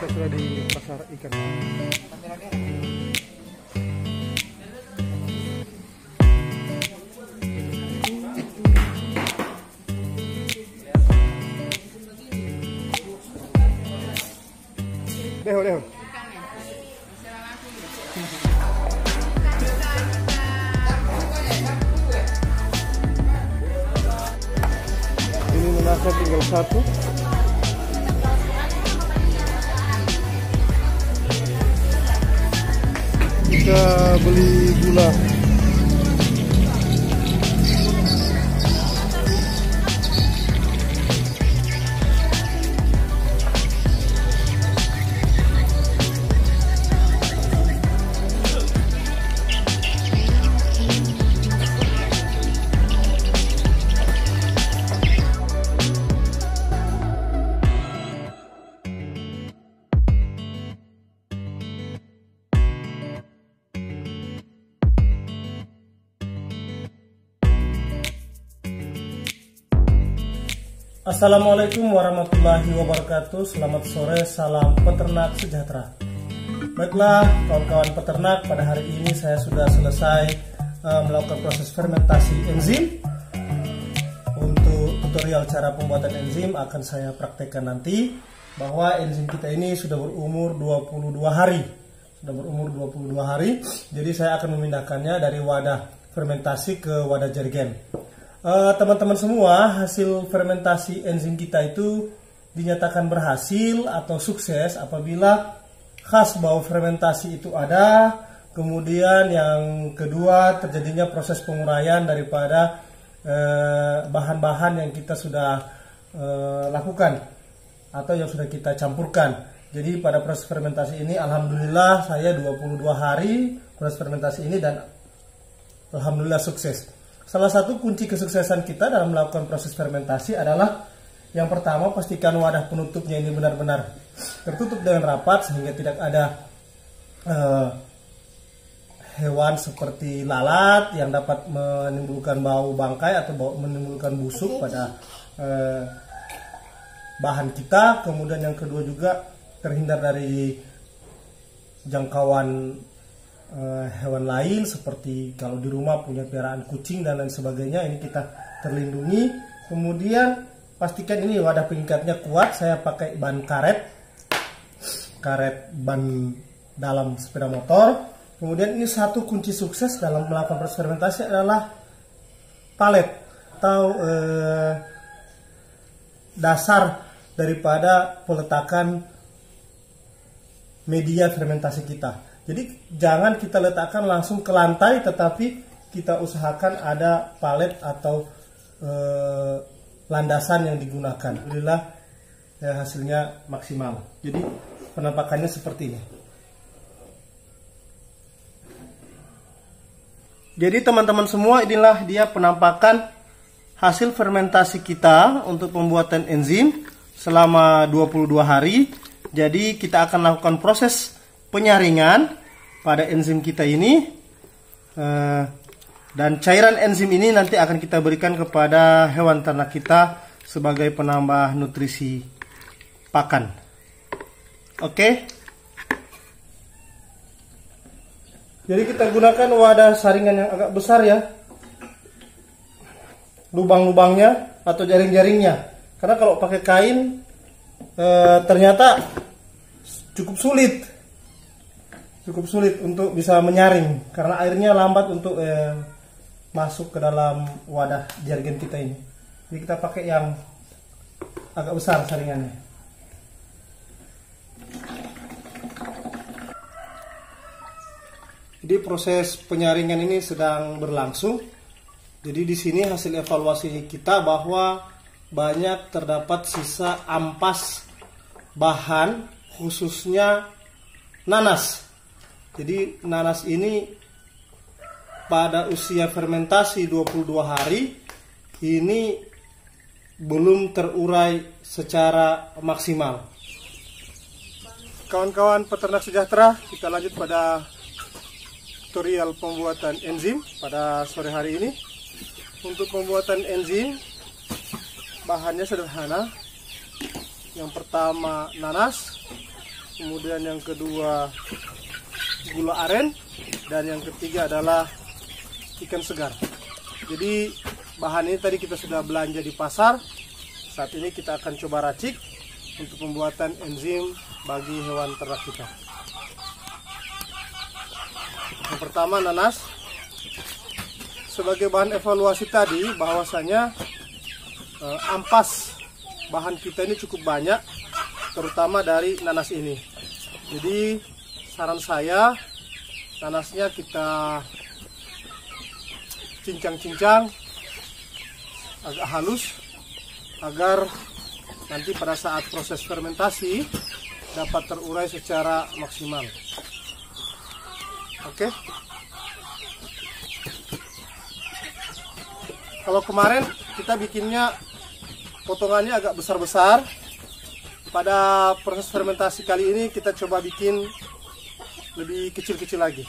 kita sudah di pasar ikan. Deho. Ini nanasnya tinggal satu. Kita beli gula. Assalamualaikum warahmatullahi wabarakatuh. Selamat sore, salam peternak sejahtera. Baiklah kawan-kawan peternak, pada hari ini saya sudah selesai melakukan proses fermentasi enzim. Untuk tutorial cara pembuatan enzim akan saya praktekkan nanti, bahwa enzim kita ini sudah berumur 22 hari. Jadi saya akan memindahkannya dari wadah fermentasi ke wadah jerigen. Teman-teman semua, hasil fermentasi enzim kita itu dinyatakan berhasil atau sukses apabila khas bau fermentasi itu ada. Kemudian yang kedua, terjadinya proses penguraian daripada bahan-bahan yang kita sudah lakukan atau yang sudah kita campurkan. Jadi pada proses fermentasi ini alhamdulillah saya 22 hari proses fermentasi ini dan alhamdulillah sukses. Salah satu kunci kesuksesan kita dalam melakukan proses fermentasi adalah yang pertama, pastikan wadah penutupnya ini benar-benar tertutup dengan rapat sehingga tidak ada hewan seperti lalat yang dapat menimbulkan bau bangkai atau menimbulkan busuk pada bahan kita. Kemudian yang kedua juga terhindar dari jangkauan hewan lain, seperti kalau di rumah punya piaraan kucing dan lain sebagainya, ini kita terlindungi. Kemudian pastikan ini wadah pengikatnya kuat. Saya pakai ban karet ban dalam sepeda motor. Kemudian ini satu kunci sukses dalam melakukan proses fermentasi adalah palet atau dasar daripada peletakan media fermentasi kita. Jadi jangan kita letakkan langsung ke lantai, tetapi kita usahakan ada palet atau landasan yang digunakan. Alhamdulillah hasilnya maksimal. Jadi penampakannya seperti ini. Jadi teman-teman semua, inilah dia penampakan hasil fermentasi kita untuk pembuatan enzim selama 22 hari. Jadi kita akan lakukan proses penyaringan pada enzim kita ini, dan cairan enzim ini nanti akan kita berikan kepada hewan ternak kita sebagai penambah nutrisi pakan. Oke. Jadi kita gunakan wadah saringan yang agak besar ya, lubang-lubangnya atau jaring-jaringnya, karena kalau pakai kain ternyata cukup sulit untuk bisa menyaring karena airnya lambat untuk masuk ke dalam wadah jerigen kita ini. Jadi kita pakai yang agak besar saringannya. Jadi proses penyaringan ini sedang berlangsung. Jadi di sini hasil evaluasi kita bahwa banyak terdapat sisa ampas bahan, khususnya nanas. Jadi nanas ini pada usia fermentasi 22 hari ini belum terurai secara maksimal. Kawan-kawan peternak sejahtera, kita lanjut pada tutorial pembuatan enzim pada sore hari ini. Untuk pembuatan enzim, bahannya sederhana. Yang pertama nanas, kemudian yang kedua gula aren, dan yang ketiga adalah ikan segar. Jadi bahan ini tadi kita sudah belanja di pasar. Saat ini kita akan coba racik untuk pembuatan enzim bagi hewan ternak kita. Yang pertama nanas. Sebagai bahan evaluasi tadi bahwasanya ampas bahan kita ini cukup banyak, terutama dari nanas ini. Jadi saran saya, nanasnya kita cincang-cincang agak halus agar nanti pada saat proses fermentasi dapat terurai secara maksimal. Oke. Kalau kemarin kita bikinnya potongannya agak besar-besar, pada proses fermentasi kali ini kita coba bikin lebih kecil-kecil lagi.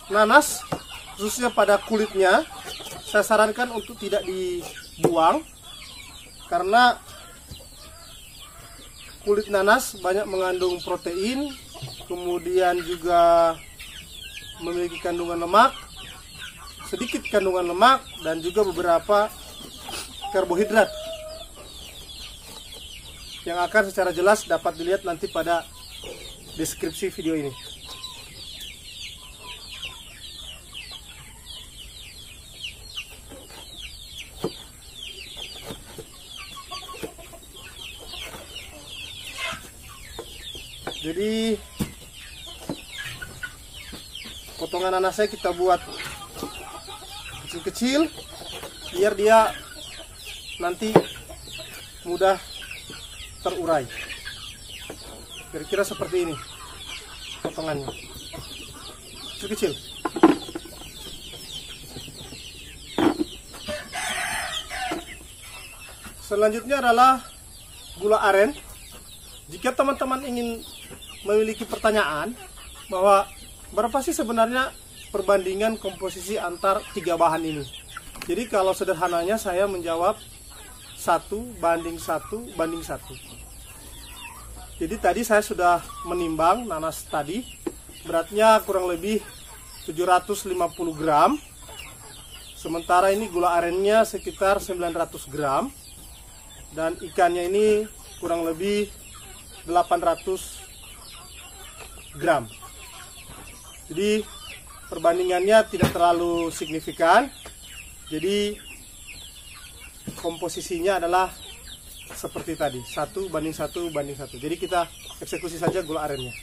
Nanas khususnya pada kulitnya saya sarankan untuk tidak dibuang, karena kulit nanas banyak mengandung protein, kemudian juga memiliki kandungan lemak, sedikit kandungan lemak, dan juga beberapa karbohidrat yang akan secara jelas dapat dilihat nanti pada deskripsi video ini. Jadi potongan nanasnya kita buat kecil-kecil biar dia nanti mudah terurai. Kira-kira seperti ini potongannya, kecil-kecil. Selanjutnya adalah gula aren. Jika teman-teman ingin memiliki pertanyaan bahwa berapa sih sebenarnya perbandingan komposisi antar tiga bahan ini, jadi kalau sederhananya saya menjawab 1 banding 1 banding 1. Jadi tadi saya sudah menimbang nanas tadi, beratnya kurang lebih 750 gram, sementara ini gula arennya sekitar 900 gram, dan ikannya ini kurang lebih 800 gram. Jadi perbandingannya tidak terlalu signifikan. Jadi komposisinya adalah seperti tadi, 1 banding 1 banding 1. Jadi kita eksekusi saja gula arennya.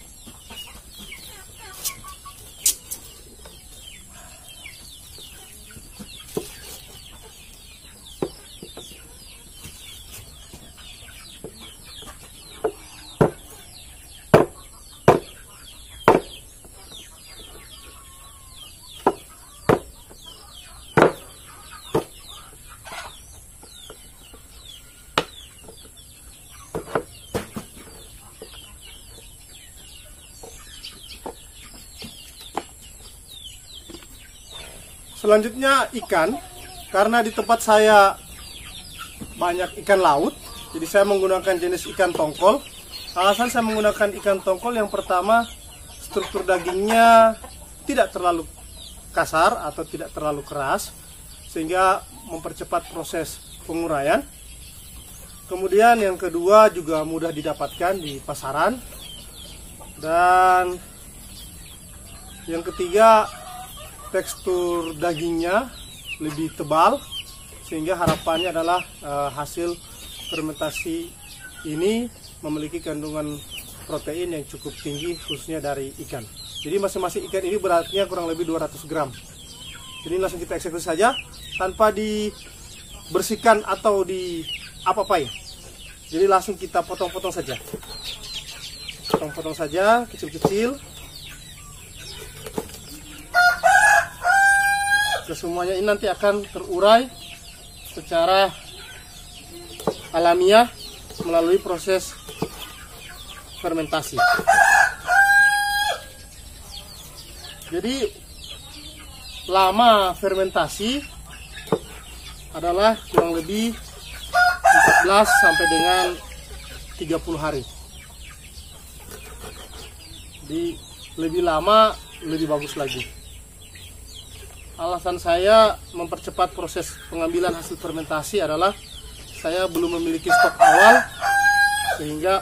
Selanjutnya ikan, karena di tempat saya banyak ikan laut, jadi saya menggunakan jenis ikan tongkol. Alasan saya menggunakan ikan tongkol, yang pertama struktur dagingnya tidak terlalu kasar atau tidak terlalu keras, sehingga mempercepat proses penguraian. Kemudian yang kedua juga mudah didapatkan di pasaran. Dan yang ketiga, tekstur dagingnya lebih tebal, sehingga harapannya adalah hasil fermentasi ini memiliki kandungan protein yang cukup tinggi, khususnya dari ikan. Jadi masing-masing ikan ini beratnya kurang lebih 200 gram. Jadi langsung kita eksekusi saja tanpa dibersihkan atau di apa-apain. Jadi langsung kita potong-potong saja. Potong-potong saja kecil-kecil. Kesemuanya ini nanti akan terurai secara alamiah melalui proses fermentasi. Jadi lama fermentasi adalah kurang lebih 14 sampai dengan 30 hari. Di lebih lama lebih bagus lagi. Alasan saya mempercepat proses pengambilan hasil fermentasi adalah saya belum memiliki stok awal, sehingga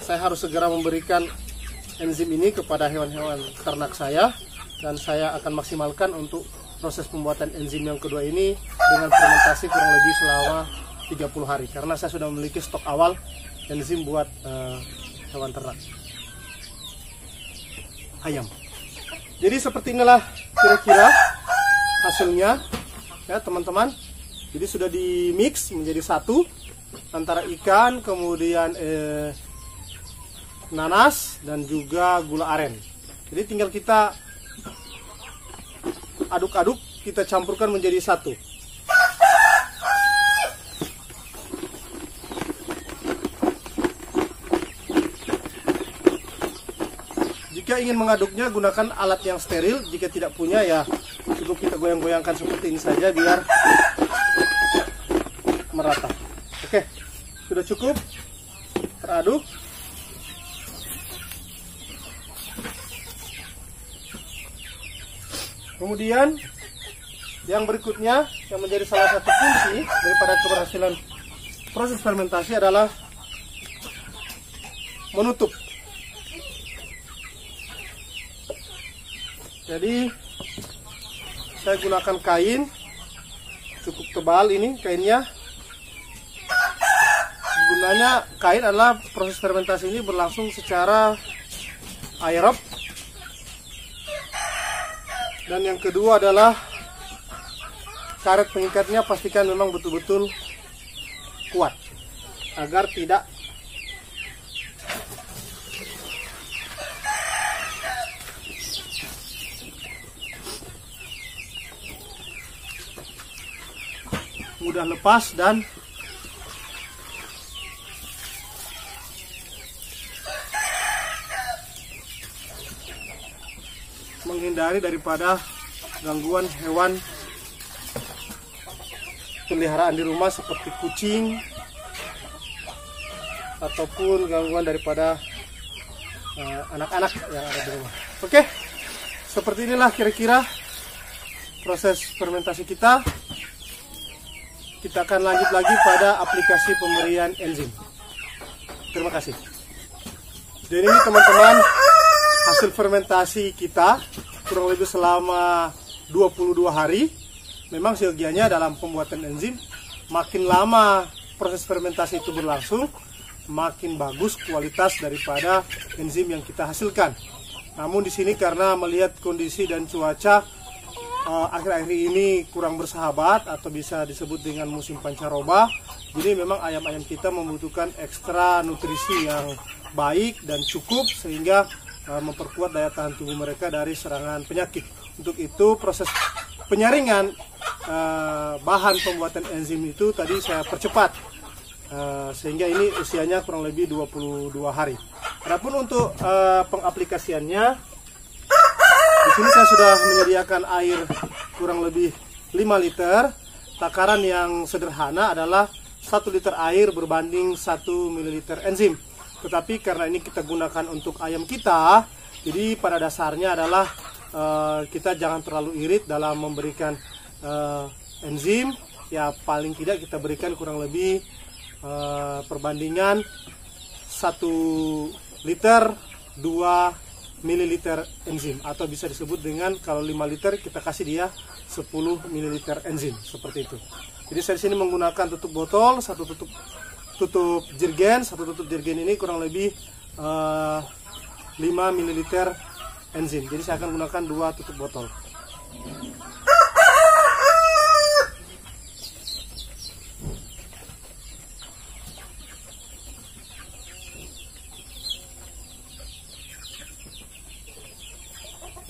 saya harus segera memberikan enzim ini kepada hewan-hewan ternak saya, dan saya akan maksimalkan untuk proses pembuatan enzim yang kedua ini dengan fermentasi kurang lebih selama 30 hari, karena saya sudah memiliki stok awal enzim buat hewan ternak ayam. Jadi seperti inilah kira-kira hasilnya ya teman-teman. Jadi sudah di mix menjadi satu antara ikan, kemudian nanas dan juga gula aren. Jadi tinggal kita aduk-aduk, kita campurkan menjadi satu. Jika ingin mengaduknya, gunakan alat yang steril. Jika tidak punya, ya cukup kita goyang-goyangkan seperti ini saja biar merata. Oke, sudah cukup teraduk. Kemudian yang berikutnya yang menjadi salah satu kunci daripada keberhasilan proses fermentasi adalah menutup. Jadi saya gunakan kain cukup tebal, ini kainnya. Gunanya kain adalah proses fermentasi ini berlangsung secara aerob. Dan yang kedua adalah karet pengikatnya pastikan memang betul-betul kuat agar tidak mudah lepas dan menghindari daripada gangguan hewan peliharaan di rumah seperti kucing ataupun gangguan daripada anak-anak yang ada di rumah. Oke, seperti inilah kira-kira proses fermentasi kita. Kita akan lanjut lagi pada aplikasi pemberian enzim. Terima kasih. Jadi ini teman-teman, hasil fermentasi kita kurang lebih selama 22 hari. Memang seyogianya dalam pembuatan enzim, makin lama proses fermentasi itu berlangsung, makin bagus kualitas daripada enzim yang kita hasilkan. Namun di sini karena melihat kondisi dan cuaca akhir-akhir ini kurang bersahabat atau bisa disebut dengan musim pancaroba, jadi memang ayam-ayam kita membutuhkan ekstra nutrisi yang baik dan cukup sehingga memperkuat daya tahan tubuh mereka dari serangan penyakit. Untuk itu proses penyaringan bahan pembuatan enzim itu tadi saya percepat sehingga ini usianya kurang lebih 22 hari. Adapun untuk pengaplikasiannya, di sini saya sudah menyediakan air kurang lebih 5 liter. Takaran yang sederhana adalah 1 liter air berbanding 1 ml enzim. Tetapi karena ini kita gunakan untuk ayam kita, jadi pada dasarnya adalah kita jangan terlalu irit dalam memberikan enzim. Ya paling tidak kita berikan kurang lebih perbandingan 1 liter 2 mililiter enzim, atau bisa disebut dengan kalau 5 liter kita kasih dia 10 mililiter enzim, seperti itu. Jadi saya di sini menggunakan tutup botol, satu tutup jirgen, satu tutup jirgen ini kurang lebih 5 mililiter enzim. Jadi saya akan gunakan 2 tutup botol.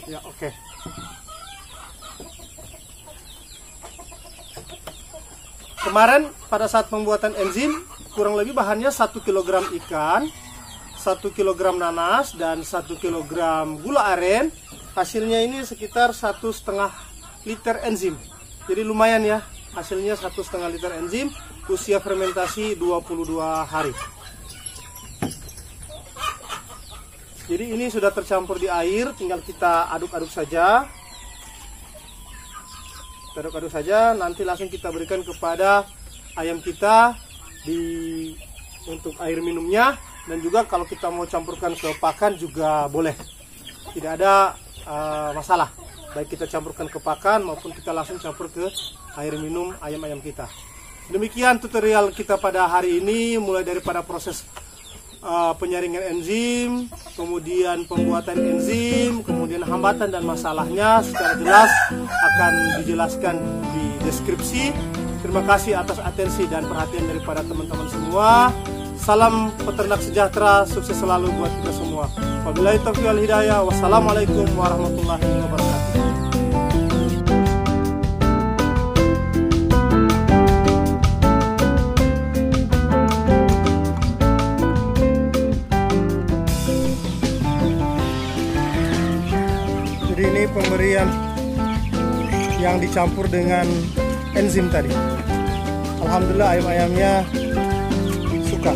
Ya, oke. Kemarin pada saat pembuatan enzim kurang lebih bahannya 1 kg ikan, 1 kg nanas dan 1 kg gula aren. Hasilnya ini sekitar 1,5 liter enzim. Jadi lumayan ya, hasilnya 1,5 liter enzim, usia fermentasi 22 hari. Jadi ini sudah tercampur di air, tinggal kita aduk-aduk saja. Kita aduk-aduk saja, nanti langsung kita berikan kepada ayam kita untuk air minumnya, dan juga kalau kita mau campurkan ke pakan juga boleh. Tidak ada masalah. Baik kita campurkan ke pakan maupun kita langsung campur ke air minum ayam-ayam kita. Demikian tutorial kita pada hari ini, mulai daripada proses penyaringan enzim, kemudian pembuatan enzim, kemudian hambatan dan masalahnya secara jelas akan dijelaskan di deskripsi. Terima kasih atas atensi dan perhatian daripada teman-teman semua. Salam peternak sejahtera, sukses selalu buat kita semua. Wabillahi taufiq wal hidayah. Wassalamualaikum warahmatullahi wabarakatuh. Jadi ini pemberian yang dicampur dengan enzim tadi. Alhamdulillah ayam-ayamnya suka.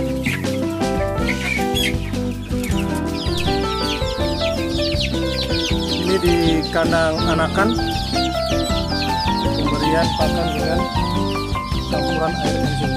Ini di kandang anakan, pemberian pakan dengan campuran air enzim.